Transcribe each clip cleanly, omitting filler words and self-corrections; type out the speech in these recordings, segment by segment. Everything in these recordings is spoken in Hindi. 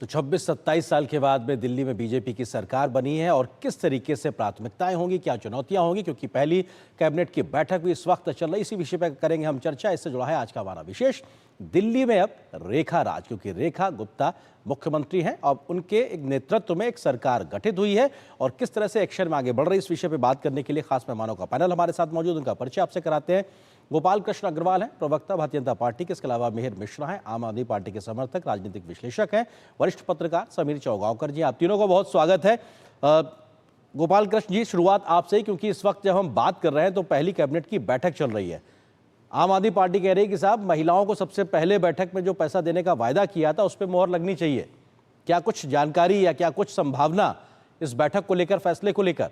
तो 26-27 साल के बाद में दिल्ली में बीजेपी की सरकार बनी है और किस तरीके से प्राथमिकताएं होंगी, क्या चुनौतियां होंगी, क्योंकि पहली कैबिनेट की बैठक भी इस वक्त चल रही। इसी विषय पर करेंगे हम चर्चा। इससे जुड़ा है आज का हमारा विशेष। दिल्ली में अब रेखा राज, क्योंकि रेखा गुप्ता मुख्यमंत्री हैं और उनके एक नेतृत्व में एक सरकार गठित हुई है और किस तरह से एक्शन में आगे बढ़ रही, इस विषय पर बात करने के लिए खास मेहमानों का पैनल हमारे साथ मौजूद। उनका परिचय आपसे कराते हैं। गोपाल कृष्ण अग्रवाल हैं, प्रवक्ता भारतीय जनता पार्टी के। इसके अलावा मिहिर मिश्रा हैं, आम आदमी पार्टी के समर्थक, राजनीतिक विश्लेषक हैं। वरिष्ठ पत्रकार समीर चौगांवकर जी, आप तीनों को बहुत स्वागत है। गोपाल कृष्ण जी, शुरुआत आपसे ही, क्योंकि इस वक्त जब हम बात कर रहे हैं तो पहली कैबिनेट की बैठक चल रही है। आम आदमी पार्टी कह रही है कि साहब, महिलाओं को सबसे पहले बैठक में जो पैसा देने का वायदा किया था उस पर मोहर लगनी चाहिए। क्या कुछ जानकारी या क्या कुछ संभावना इस बैठक को लेकर, फैसले को लेकर?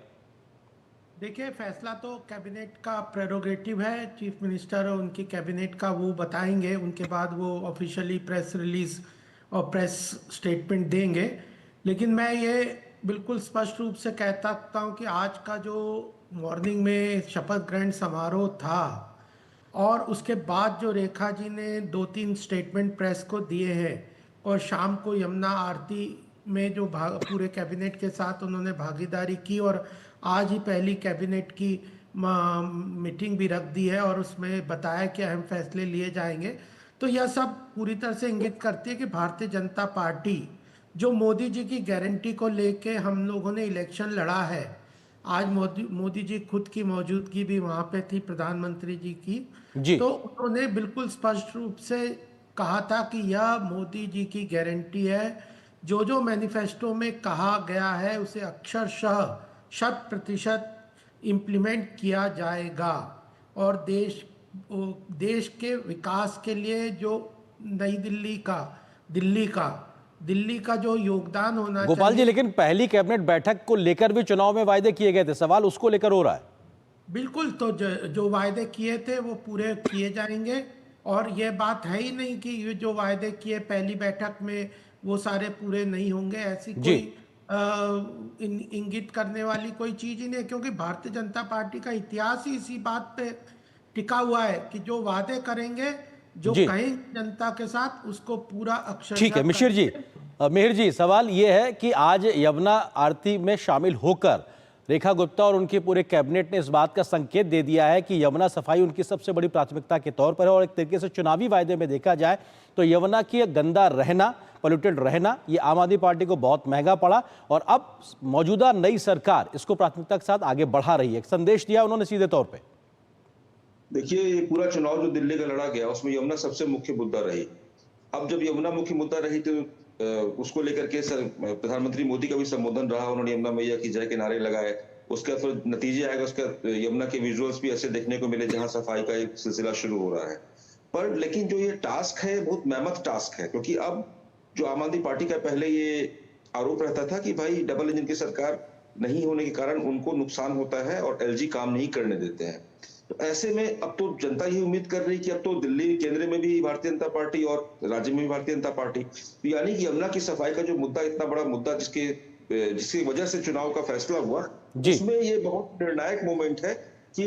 देखिए, फैसला तो कैबिनेट का प्रेरोगेटिव है। चीफ मिनिस्टर और उनकी कैबिनेट का वो बताएंगे, उनके बाद वो ऑफिशियली प्रेस रिलीज और प्रेस स्टेटमेंट देंगे। लेकिन मैं ये बिल्कुल स्पष्ट रूप से कह सकता हूँ कि आज का जो मॉर्निंग में शपथ ग्रहण समारोह था और उसके बाद जो रेखा जी ने 2-3 स्टेटमेंट प्रेस को दिए हैं और शाम को यमुना आरती में जो पूरे कैबिनेट के साथ उन्होंने भागीदारी की और आज ही पहली कैबिनेट की मीटिंग भी रख दी है और उसमें बताया कि अहम फैसले लिए जाएंगे, तो यह सब पूरी तरह से इंगित करती है कि भारतीय जनता पार्टी जो मोदी जी की गारंटी को लेके हम लोगों ने इलेक्शन लड़ा है, आज मोदी जी खुद की मौजूदगी भी वहाँ पे थी, प्रधानमंत्री जी की, तो उन्होंने बिल्कुल स्पष्ट रूप से कहा था कि यह मोदी जी की गारंटी है। जो जो मैनिफेस्टो में कहा गया है उसे अक्षरशः 100% इम्प्लीमेंट किया जाएगा और देश के विकास के लिए जो नई दिल्ली का जो योगदान होना चाहिए। गोपाल जी, लेकिन पहली कैबिनेट बैठक को लेकर भी चुनाव में वायदे किए गए थे, सवाल उसको लेकर हो रहा है। बिल्कुल, तो जो वायदे किए थे वो पूरे किए जाएंगे और ये बात है ही नहीं कि ये जो वायदे किए पहली बैठक में वो सारे पूरे नहीं होंगे। ऐसी कोई इंगित करने वाली कोई चीज ही नहीं, क्योंकि भारतीय जनता पार्टी का इतिहास ही इसी बात पे टिका हुआ है कि जो वादे करेंगे, जो कहें जनता के साथ, उसको पूरा अक्षर। ठीक है मिहिर जी, सवाल ये है कि आज यमुना आरती में शामिल होकर रेखा गुप्ता और उनके पूरे कैबिनेट ने इस बात का संकेत दे दिया है कि यमुना सफाई उनकी सबसे बड़ी प्राथमिकता के तौर पर है और एक तरीके से चुनावी वायदे में देखा जाए तो यमुना की गंदा रहना, पोल्यूटेड रहना, ये आम आदमी पार्टी को बहुत महंगा पड़ा और अब मौजूदा नई सरकार इसको प्राथमिकता के साथ आगे बढ़ा रही है। एक संदेश दिया उन्होंने सीधे तौर पे। देखिए, ये पूरा चुनाव जो दिल्ली का लड़ा गया उसमें यमुना सबसे मुख्य मुद्दा रही। अब जब यमुना मुख्य मुद्दा रही तो उसको लेकर के प्रधानमंत्री मोदी का भी संबोधन रहा, उन्होंने यमुना मैया की जय के नारे लगाए। उसका फिर नतीजे आएगा, उसका यमुना के विजुअल्स भी ऐसे देखने को मिले जहां सफाई का एक सिलसिला शुरू हो रहा है। पर लेकिन जो ये टास्क है बहुत मेहनत टास्क है, क्योंकि अब जो आम आदमी पार्टी का पहले ये आरोप रहता था कि भाई डबल इंजन की सरकार नहीं होने के कारण उनको नुकसान होता है और एलजी काम नहीं करने देते हैं। तो ऐसे में अब तो जनता ये उम्मीद कर रही कि अब तो दिल्ली केंद्र में भी भारतीय जनता पार्टी और राज्य में भी भारतीय जनता पार्टी, तो यानी कि यमुना की सफाई का जो मुद्दा, इतना बड़ा मुद्दा जिसकी वजह से चुनाव का फैसला हुआ, उसमें ये बहुत निर्णायक मोमेंट है कि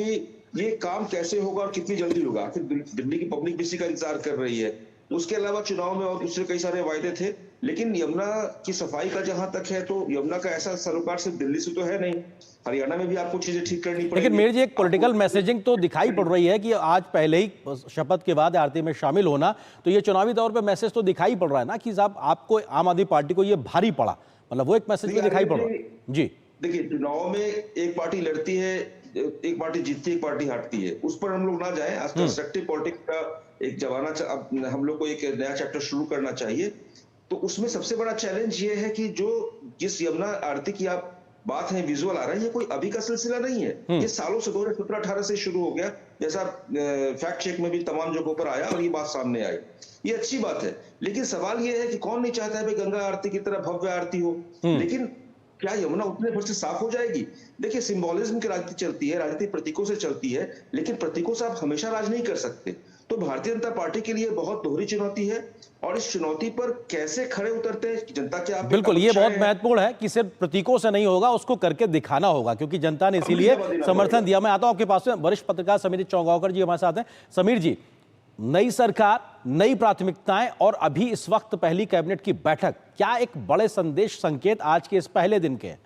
ये काम कैसे होगा और कितनी जल्दी होगा। आखिर दिल्ली की पब्लिक भी इसी का इंतजार कर रही है। उसके अलावा चुनाव में और दूसरे कई सारे वायदे थे, लेकिन यमुना की सफाई का जहां तक है तो यमुना का ऐसा सरोकार सिर्फ दिल्ली से तो है नहीं, हरियाणा में भी आपको चीजें ठीक करनी पड़ेगी। लेकिन मेरे जी, एक पॉलिटिकल मैसेजिंग तो दिखाई पड़ रही है कि आज पहले ही शपथ के बाद आरती में शामिल होना, तो ये चुनावी तौर पे मैसेज तो दिखाई पड़ रहा है ना कि साहब आपको, आम आदमी पार्टी को ये भारी पड़ा, मतलब वो एक मैसेज भी दिखाई पड़ रहा है। जी देखिए, चुनाव में एक पार्टी लड़ती है, एक पार्टी जीतती है, एक पार्टी हारती है, उस पर हम लोग ना जाएं। आज कंस्ट्रक्टिव पॉलिटिक्स का एक जमाना, अब हम लोग को एक नया चैप्टर शुरू करना चाहिए। तो उसमें सबसे बड़ा चैलेंज ये है कि जिस यमुना आरती की आप बात है, विजुअल आ रहा है, ये कोई अभी का सिलसिला नहीं है, ये सालों से 2017-18 से शुरू हो गया, जैसा फैक्ट चेक में भी तमाम जगहों पर आया और ये बात सामने आई। ये अच्छी बात है, लेकिन सवाल ये है कि कौन नहीं चाहता है भाई गंगा आरती की तरह भव्य आरती हो, लेकिन क्या यमुना उतने भर से साफ हो जाएगी? देखिए, सिंबोलिज्म की राजनीति चलती है, राजनीति प्रतीकों से चलती है, लेकिन प्रतीकों से आप हमेशा राज नहीं कर सकते। तो भारतीय जनता पार्टी के लिए बहुत दोहरी चुनौती है और इस चुनौती पर कैसे खड़े उतरते हैं जनता के आप। बिल्कुल, ये बहुत महत्वपूर्ण है कि सिर्फ प्रतीकों से नहीं होगा, उसको करके दिखाना होगा, क्योंकि जनता ने इसीलिए समर्थन दिया। मैं आता हूं आपके पास में, वरिष्ठ पत्रकार समीर चौगांवकर जी हमारे साथ हैं। समीर जी, नई सरकार, नई प्राथमिकताएं और अभी इस वक्त पहली कैबिनेट की बैठक, क्या एक बड़े संदेश संकेत आज के इस पहले दिन के हैं?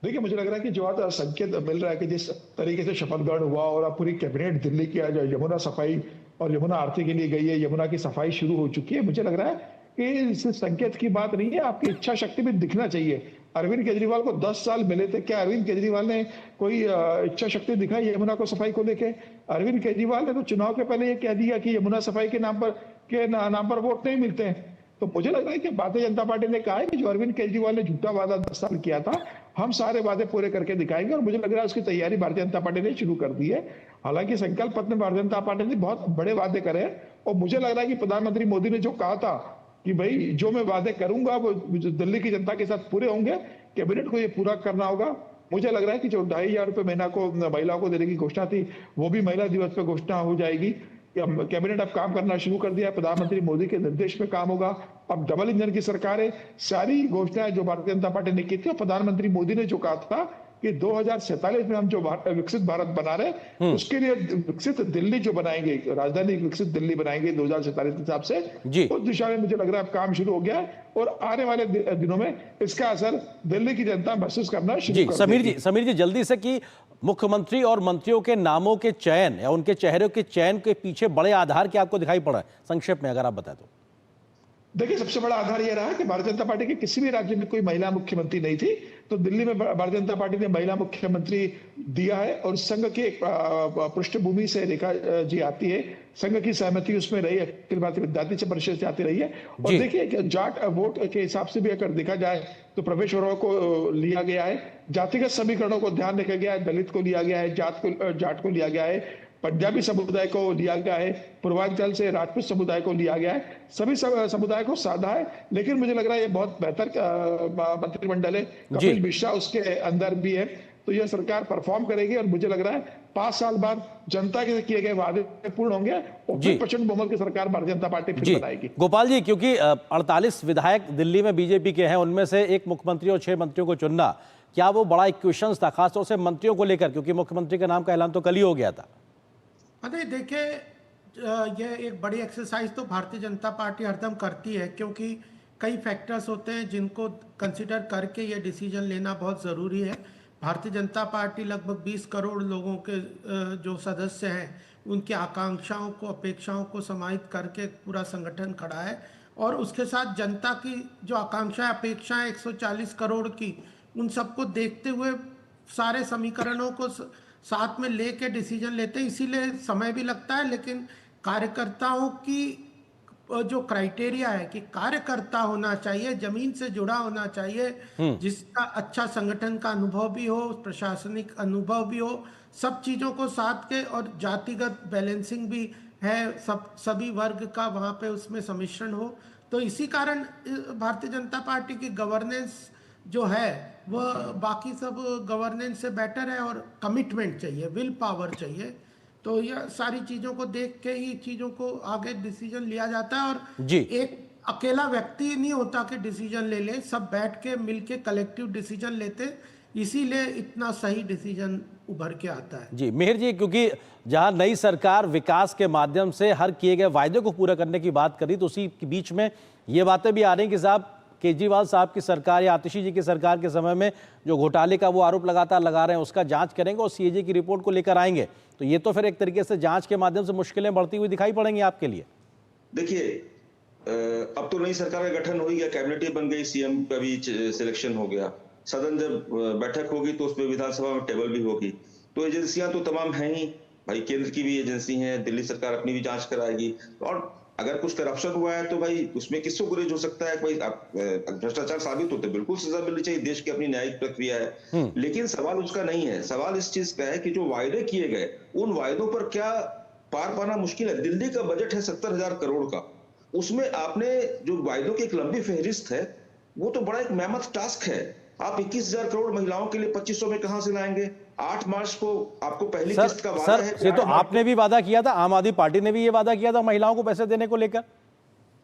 देखिए, मुझे लग रहा है कि जो आज संकेत मिल रहा है कि जिस तरीके से शपथ ग्रहण हुआ और अब पूरी कैबिनेट दिल्ली की आज यमुना सफाई और यमुना आरती के लिए गई है, यमुना की सफाई शुरू हो चुकी है। मुझे लग रहा है कि इस संकेत की बात नहीं है, आपकी इच्छा शक्ति भी दिखना चाहिए। अरविंद केजरीवाल को 10 साल मिले थे, क्या अरविंद केजरीवाल ने कोई इच्छा शक्ति दिखाई यमुना को सफाई को लेके? अरविंद केजरीवाल ने तो चुनाव के पहले ये कह दिया कि यमुना सफाई के नाम पर वोट नहीं मिलते हैं। तो मुझे लग रहा है कि भारतीय जनता पार्टी ने कहा है कि जो अरविंद केजरीवाल ने झूठा वादा 10 साल किया था, हम सारे वादे पूरे करके दिखाएंगे। और मुझे लग रहा है उसकी तैयारी भारतीय जनता पार्टी ने शुरू कर दी है। हालांकि संकल्प पत्र में भारतीय जनता पार्टी ने बहुत बड़े वादे करे हैं और मुझे लग रहा है कि प्रधानमंत्री मोदी ने जो कहा था कि भाई जो मैं वादे करूंगा वो दिल्ली की जनता के साथ पूरे होंगे, कैबिनेट को ये पूरा करना होगा। मुझे लग रहा है कि जो 2,500 रुपए महीना को महिलाओं को देने की घोषणा थी, वो भी महिला दिवस पे घोषणा हो जाएगी। कैबिनेट अब काम करना शुरू कर दिया है, प्रधानमंत्री मोदी के निर्देश में काम होगा। अब डबल इंजन की सरकार है। सारी घोषणाएं जो भारतीय जनता पार्टी ने की थी और प्रधानमंत्री मोदी ने जो कहा था कि 2047 में हम जो विकसित भारत बना रहे हैं, उसके लिए विकसित दिल्ली जो बनाएंगे, राजधानी विकसित दिल्ली बनाएंगे 2047 के हिसाब से, उस दिशा में मुझे लग रहा है अब काम शुरू हो गया है और आने वाले दिनों में इसका असर दिल्ली की जनता महसूस करना शुरू कर देगी। समीर जी जल्दी से कि मुख्यमंत्री और मंत्रियों के नामों के चयन या उनके चेहरों के चयन के पीछे बड़े आधार क्या आपको दिखाई पड़ा है, संक्षेप में अगर आप बताएं तो। देखिए, सबसे बड़ा आधार यह रहा कि भारतीय जनता पार्टी के किसी भी राज्य में कोई महिला मुख्यमंत्री नहीं थी, तो दिल्ली में भारतीय जनता पार्टी ने महिला मुख्यमंत्री दिया है और संघ की एक पृष्ठभूमि से रेखा जी आती है, संघ की सहमति उसमें रही है, अखिल भारतीय विद्यार्थी परिषद से आती रही है। और देखिए, जाट वोट के हिसाब से भी अगर देखा जाए तो प्रवेश वर्गों को लिया गया है, जातिगत समीकरणों को ध्यान रखा गया है, दलित को लिया गया है, जाट को लिया गया है, पंजाबी समुदाय को लिया गया है, पूर्वांचल से राजपूत समुदाय को लिया गया है, सभी समुदाय को साधा है। लेकिन मुझे लग रहा है ये बहुत बेहतर मंत्रिमंडल है, कपिल मिश्रा उसके अंदर भी है, तो यह सरकार परफॉर्म करेगी और मुझे लग रहा है 5 साल बाद जनता के किए गए वादे पूर्ण होंगे और 50% बहुमत की सरकार भारतीय जनता पार्टी फिर बनाएगी। गोपाल जी, क्योंकि 48 विधायक दिल्ली में बीजेपी के हैं, उनमें से एक मुख्यमंत्री और 6 मंत्रियों को चुनना, क्या वो बड़ा इक्वेशन था खासतौर से मंत्रियों को लेकर, क्योंकि मुख्यमंत्री का नाम का ऐलान तो कल ही हो गया था? अरे देखिए, ये एक बड़ी एक्सरसाइज तो भारतीय जनता पार्टी हरदम करती है, क्योंकि कई फैक्टर्स होते हैं जिनको कंसिडर करके ये डिसीजन लेना बहुत ज़रूरी है। भारतीय जनता पार्टी लगभग 20 करोड़ लोगों के जो सदस्य हैं, उनकी आकांक्षाओं को, अपेक्षाओं को समाहित करके पूरा संगठन खड़ा है और उसके साथ जनता की जो आकांक्षाएं, अपेक्षाएं 140 करोड़ की, उन सबको देखते हुए सारे समीकरणों को साथ में लेके डिसीजन लेते हैं। इसीलिए समय भी लगता है, लेकिन कार्यकर्ताओं की जो क्राइटेरिया है कि कार्यकर्ता होना चाहिए, जमीन से जुड़ा होना चाहिए, जिसका अच्छा संगठन का अनुभव भी हो, प्रशासनिक अनुभव भी हो, सब चीज़ों को साथ के, और जातिगत बैलेंसिंग भी है, सभी वर्ग का वहाँ पे उसमें सम्मिश्रण हो। तो इसी कारण भारतीय जनता पार्टी की गवर्नेंस जो है वह बाकी सब गवर्नेंस से बेटर है और कमिटमेंट चाहिए, विल पावर चाहिए। तो यह सारी चीज़ों को देख के ही चीज़ों को आगे डिसीजन लिया जाता है और एक अकेला व्यक्ति नहीं होता कि डिसीजन ले ले, सब बैठ के मिल के कलेक्टिव डिसीजन लेते, इसीलिए इतना सही डिसीजन उभर के आता है। जी मिहिर जी, क्योंकि जहां नई सरकार विकास के माध्यम से हर किए गए वायदे को पूरा करने की बात करी, तो उसी के बीच में ये बातें भी आ रही कि साहब केजरीवाल साहब की सरकार या आतिशी जी की सरकार के समय में जो घोटाले का वो आरोप लगातार लगा रहे हैं, उसका जांच करेंगे और सीएजी की रिपोर्ट को लेकर आएंगे। तो ये तो फिर एक तरीके से जांच के माध्यम से मुश्किलें बढ़ती हुई दिखाई पड़ेंगी आपके लिए। देखिए, अब तो नई सरकार का गठन हो गया, कैबिनेट बन गई, सीएम का भी सिलेक्शन हो गया, सदन जब बैठक होगी तो उसमें विधानसभा में टेबल भी होगी। तो एजेंसियां तो तमाम हैं ही भाई, केंद्र की भी एजेंसी है, दिल्ली सरकार अपनी भी जांच कराएगी, और अगर कुछ करप्शन हुआ है तो भाई उसमें किसको गुरेज हो सकता है? कोई भ्रष्टाचार साबित होते बिल्कुल सजा मिलनी चाहिए, देश की अपनी न्यायिक प्रक्रिया है। लेकिन सवाल उसका नहीं है, सवाल इस चीज का है कि जो वायदे किए गए, उन वायदों पर क्या पार पाना मुश्किल है। दिल्ली का बजट है 70,000 करोड़ का, उसमें आपने जो वायदों की एक लंबी फहरिस्त है, वो तो बड़ा एक मेहनत टास्क है। आप 21,000 करोड़ महिलाओं के लिए 2500 में कहां से लाएंगे? 8 मार्च को आपको पहली किस्त का वादा है। ये तो आपने भी वादा किया था, आम आदमी पार्टी ने भी ये वादा किया था महिलाओं को पैसे देने को लेकर।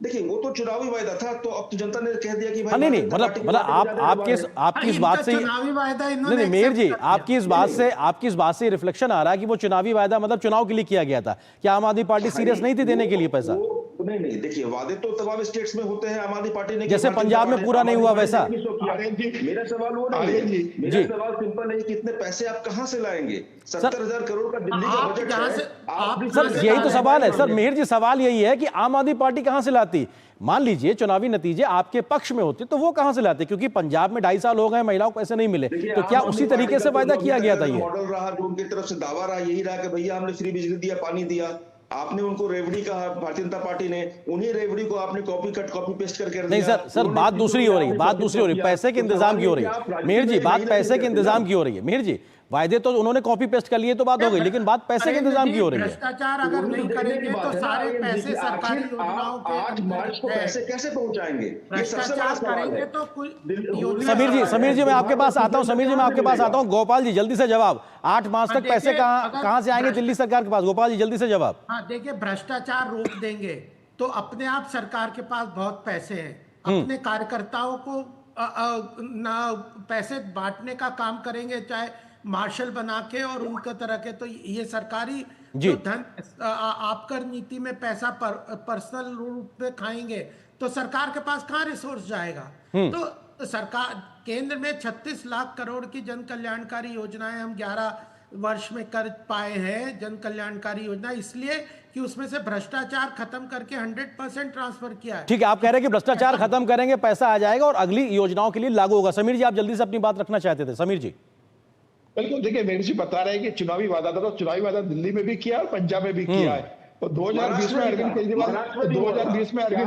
देखिए वो तो चुनावी वायदा था, तो अब तो जनता ने कह दिया कि भाई नहीं नहीं, भारतीय जनता पार्टी मतलब आपकी इस बात से चुनावी वायदा नहीं इन्होंने नहीं मेयर जी, accept कर लिया। आपकी इस बात से रिफ्लेक्शन आ रहा है कि वो चुनावी वायदा मतलब चुनाव के लिए किया गया था। क्या आम आदमी पार्टी सीरियस नहीं थी देने के लिए पैसा? नहीं, देखिए वादे तो तमाम स्टेट्स में होते हैं, आम आदमी पार्टी ने जैसे पंजाब में पूरा नहीं हुआ वैसा। मेरा सवाल वो नहीं है, मेरा सवाल सिंपल है कि इतने पैसे आप कहां से लाएंगे? 70,000 करोड़ का दिल्ली का बजट है। सर यही तो सवाल है सर मेहर जी, सवाल यही है कि आम आदमी पार्टी कहां से लाती? मान लीजिए चुनावी नतीजे आपके पक्ष में होते तो वो कहां से लाते? क्योंकि पंजाब में 2.5 साल हो गए, महिलाओं को पैसे नहीं मिले, तो क्या उसी तरीके से वायदा किया गया था? ये मॉडल रहा जो उनकी तरफ से दावा रहा, यही रहा कि भैया हमने फ्री बिजली दिया, पानी दिया। आपने उनको रेवड़ी कहा, भारतीय जनता पार्टी ने, उन्हीं रेवड़ी को आपने कॉपी कट कॉपी पेस्ट करके नहीं सर बात दूसरी हो रही है, पैसे के इंतजाम की हो रही है मेहर जी, बात पैसे के इंतजाम की हो रही है मेहर जी। वायदे तो उन्होंने कॉपी पेस्ट कर लिए तो बात हो गई, लेकिन बात पैसे के इंतजाम की हो रही है। भ्रष्टाचार अगर नहीं करेंगे तो सारे पैसे सरकारी योजनाओं के 8 मार्च को पैसे कैसे पहुंचाएंगे? ये सबसे बड़ा भ्रष्टाचार सवाल करेंगे है। तो समीर जी मैं आपके पास आता हूं, गोपाल जी जल्दी से जवाब, 8 मार्च तक पैसे कहां से आएंगे दिल्ली सरकार के पास? गोपाल जी जल्दी से जवाब। हाँ देखिए, भ्रष्टाचार रोक देंगे तो अपने आप सरकार के पास बहुत पैसे हैं, अपने कार्यकर्ताओं को पैसे बांटने का काम करेंगे, चाहे मार्शल बना के और उनके तरह के। तो ये सरकारी जो धन आबकर नीति में पैसा पर्सनल रूप में खाएंगे तो सरकार के पास कहाँ रिसोर्स जाएगा? तो सरकार केंद्र में 36 लाख करोड़ की जन कल्याणकारी योजनाएं हम 11 वर्ष में कर पाए हैं, जन कल्याणकारी योजना, इसलिए कि उसमें से भ्रष्टाचार खत्म करके 100% ट्रांसफर किया है। ठीक है, आप कह रहे हैं कि भ्रष्टाचार खत्म करेंगे, पैसा आ जाएगा और अगली योजनाओं के लिए लागू होगा। समीर जी आप जल्दी से अपनी बात रखना चाहते थे। समीर जी बिल्कुल, देखिए मेरे जी बता रहे हैं कि चुनावी वादा था, तो चुनावी वादा दिल्ली में भी किया और पंजाब में भी किया है। तो 2020 में अरविंद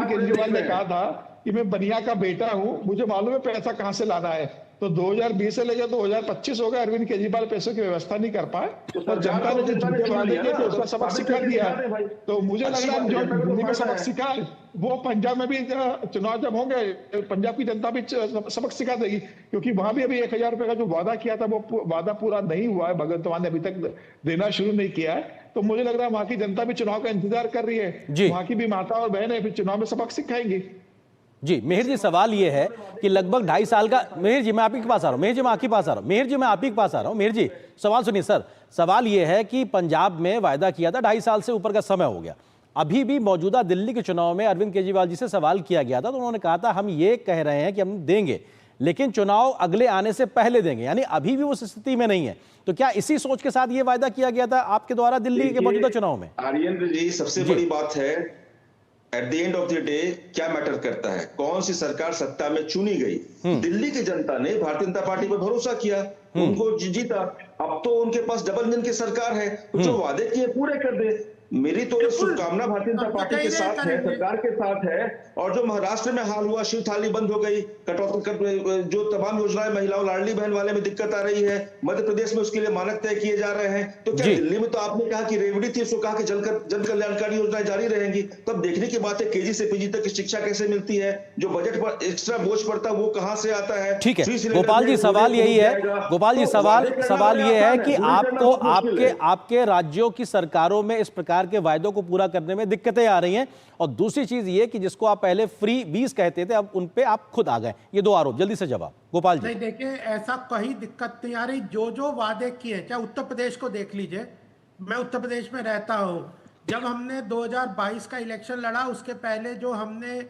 केजरीवाल ने कहा था कि मैं बनिया का बेटा हूं, मुझे मालूम है पैसा कहां से लाना है। तो 2020 से लेकर 2025 हो गया, अरविंद केजरीवाल पैसों की व्यवस्था नहीं कर पाए और जनता ने जो झूठे वादे किए थे उसका सबक सिखा दिया है। तो मुझे लग रहा है जो दिल्ली में सबक सीखा है वो पंजाब में भी चुनाव जब होंगे पंजाब की जनता भी सबक सिखा देगी, क्योंकि वहां भी अभी 1,000 रुपए का जो वादा किया था वो वादा पूरा नहीं हुआ है। भगवंत मान ने अभी तक देना शुरू नहीं किया है। तो मुझे लग रहा है वहां की जनता भी चुनाव का इंतजार कर रही है, वहां की भी माता और बहन है फिर चुनाव में सबक सिखाएंगी। जी मेहर जी सवाल ये है कि लगभग 2.5 साल का, मेहर जी मैं आप ही के पास आ रहा हूं, मेहर जी सवाल सुनिए सर। सवाल ये है कि पंजाब में वायदा किया था, 2.5 साल से ऊपर का समय हो गया, अभी भी मौजूदा दिल्ली के चुनाव में अरविंद केजरीवाल जी से सवाल किया गया था तो उन्होंने कहा था हम ये कह रहे हैं कि हम देंगे लेकिन चुनाव अगले आने से पहले देंगे, यानी अभी भी उस स्थिति में नहीं है। तो क्या इसी सोच के साथ ये वायदा किया गया था आपके द्वारा दिल्ली के मौजूदा चुनाव में? आर्यन जी सबसे बड़ी बात है, at the end of the day क्या मैटर करता है, कौन सी सरकार सत्ता में चुनी गई। दिल्ली की जनता ने भारतीय जनता पार्टी पर भरोसा किया, उनको जीता। अब तो उनके पास डबल इंजन की सरकार है, तो जो वादे किए पूरे कर दे। मेरी तो शुभकामना भारतीय जनता पार्टी के साथ है, सरकार के साथ है। और जो महाराष्ट्र में हाल हुआ, शिव थाली बंद हो गई, जो तमाम योजनाएं महिलाओं लाडली बहन वाले में दिक्कत आ रही है, मध्य प्रदेश में उसके लिए मानक तय किए जा रहे हैं। तो क्या दिल्ली में तो आपने कहा कि रेवड़ी थी, उसको कहा कि जन कल्याणकारी योजनाएं जारी रहेंगी। तब देखने की बात है केजी से पीजी तक की शिक्षा कैसे मिलती है, जो बजट पर एक्स्ट्रा बोझ पड़ता है वो कहां से आता है। ठीक है गोपाल जी सवाल यही है, गोपाल जी सवाल ये है कि आपको आपके राज्यों की सरकारों में इस प्रकार के वायदों को पूरा करने में दिक्कतें आ रही हैं, और दूसरी चीज ये कि जिसको आप पहले फ्री 20 कहते थे अब उन पे आप खुद आ गए। ये 2 आरोप, जल्दी से जवाब गोपाल जी। नहीं देखिए, ऐसा कोई दिक्कत नहीं आ रही। जो वादे किए, चाहे उत्तर प्रदेश को देख लीजिए, मैं उत्तर प्रदेश में रहता हूं। जब हमने 2022 का इलेक्शन लड़ा उसके पहले जो हमने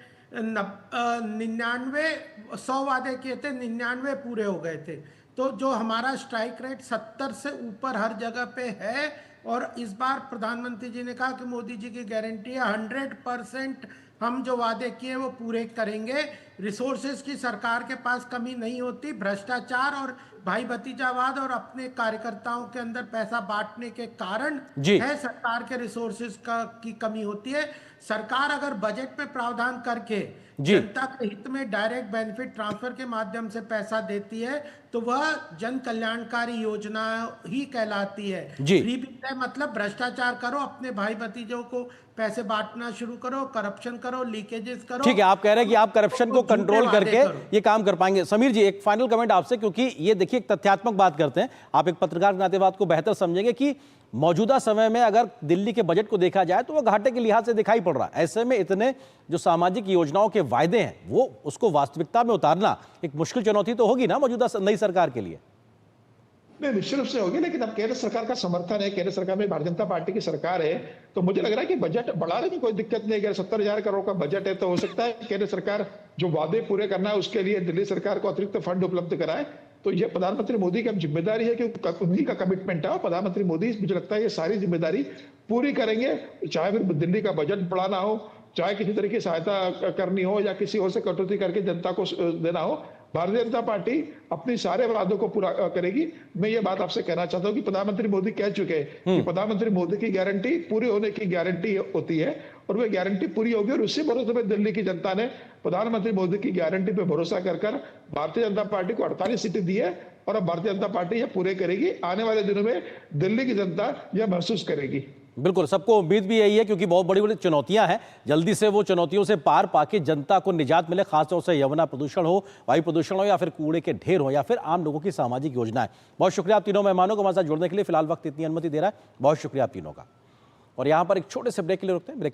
100 वादे किए थे, 99 पूरे हो गए थे। तो जो हमारा स्ट्राइक रेट 70 से ऊपर हर जगह पे है। और इस बार प्रधानमंत्री जी ने कहा कि मोदी जी की गारंटी है 100% हम जो वादे किए वो पूरे करेंगे। रिसोर्सेज की सरकार के पास कमी नहीं होती, भ्रष्टाचार और भाई भतीजावाद और अपने कार्यकर्ताओं के अंदर पैसा बांटने के कारण है सरकार के रिसोर्सेज की कमी होती है। सरकार अगर बजट में प्रावधान करके जनता के हित में डायरेक्ट बेनिफिट ट्रांसफर के माध्यम से पैसा देती है तो वह जन कल्याणकारी योजना ही कहलाती है। फ्री बिल मतलब भ्रष्टाचार करो, अपने भाई भतीजों को पैसे बांटना शुरू करो, करप्शन करो, लीकेजेस करो। ठीक है, आप कह रहे हैं कि आप करप्शन को कंट्रोल करके ये काम कर पाएंगे। समीर जी एक फाइनल कमेंट आपसे, क्योंकि ये देखिए एक तथ्यात्मक बात करते हैं, आप एक पत्रकार के नाते बात को बेहतर समझेंगे कि मौजूदा समय में अगर दिल्ली के बजट को देखा जाए तो वो घाटे के लिहाज से दिखाई पड़ रहा है। ऐसे में इतने जो सामाजिक योजनाओं के वायदे हैं वो उसको वास्तविकता में उतारना एक मुश्किल चुनौती तो होगी ना मौजूदा नई सरकार के लिए। नहीं, निश्चित रूप से होगी, लेकिन अब केंद्र सरकार का समर्थन है, केंद्र सरकार में भारतीय जनता पार्टी की सरकार है, तो मुझे लग रहा है कि बजट बढ़ाने की कोई दिक्कत नहीं है। अगर 70,000 करोड़ का बजट है तो हो सकता है केंद्र सरकार जो वादे पूरे करना है उसके लिए दिल्ली सरकार को अतिरिक्त फंड उपलब्ध कराए। तो ये प्रधानमंत्री मोदी की अब जिम्मेदारी है कि उन्हीं का कमिटमेंट है और प्रधानमंत्री मोदी मुझे लगता है ये सारी जिम्मेदारी पूरी करेंगे, चाहे फिर दिल्ली का बजट बढ़ाना हो, चाहे किसी तरह की सहायता करनी हो या किसी और से कटौती करके जनता को देना हो। भारतीय जनता पार्टी अपनी सारे वादों को पूरा करेगी। मैं ये बात आपसे कहना चाहता हूँ कि प्रधानमंत्री मोदी कह चुके हैं कि प्रधानमंत्री मोदी की गारंटी पूरी होने की गारंटी होती है और वह गारंटी पूरी होगी। और उसी भरोसे में दिल्ली की जनता ने प्रधानमंत्री मोदी की गारंटी पे भरोसा कर भारतीय जनता पार्टी को 48 सीटें दी है और अब भारतीय जनता पार्टी यह पूरे करेगी। आने वाले दिनों में दिल्ली की जनता यह महसूस करेगी। बिल्कुल, सबको उम्मीद भी यही है क्योंकि बहुत बड़ी बड़ी चुनौतियां हैं। जल्दी से वो चुनौतियों से पार पाके जनता को निजात मिले, खासतौर से यमुना प्रदूषण हो, वायु प्रदूषण हो या फिर कूड़े के ढेर हो या फिर आम लोगों की सामाजिक योजनाएं। बहुत शुक्रिया आप तीनों मेहमानों को हमारे साथ जुड़ने के लिए। फिलहाल वक्त इतनी अनुमति दे रहा है, बहुत शुक्रिया आप तीनों का। और यहाँ पर एक छोटे से ब्रेक के लिए रुकते हैं। ब्रेक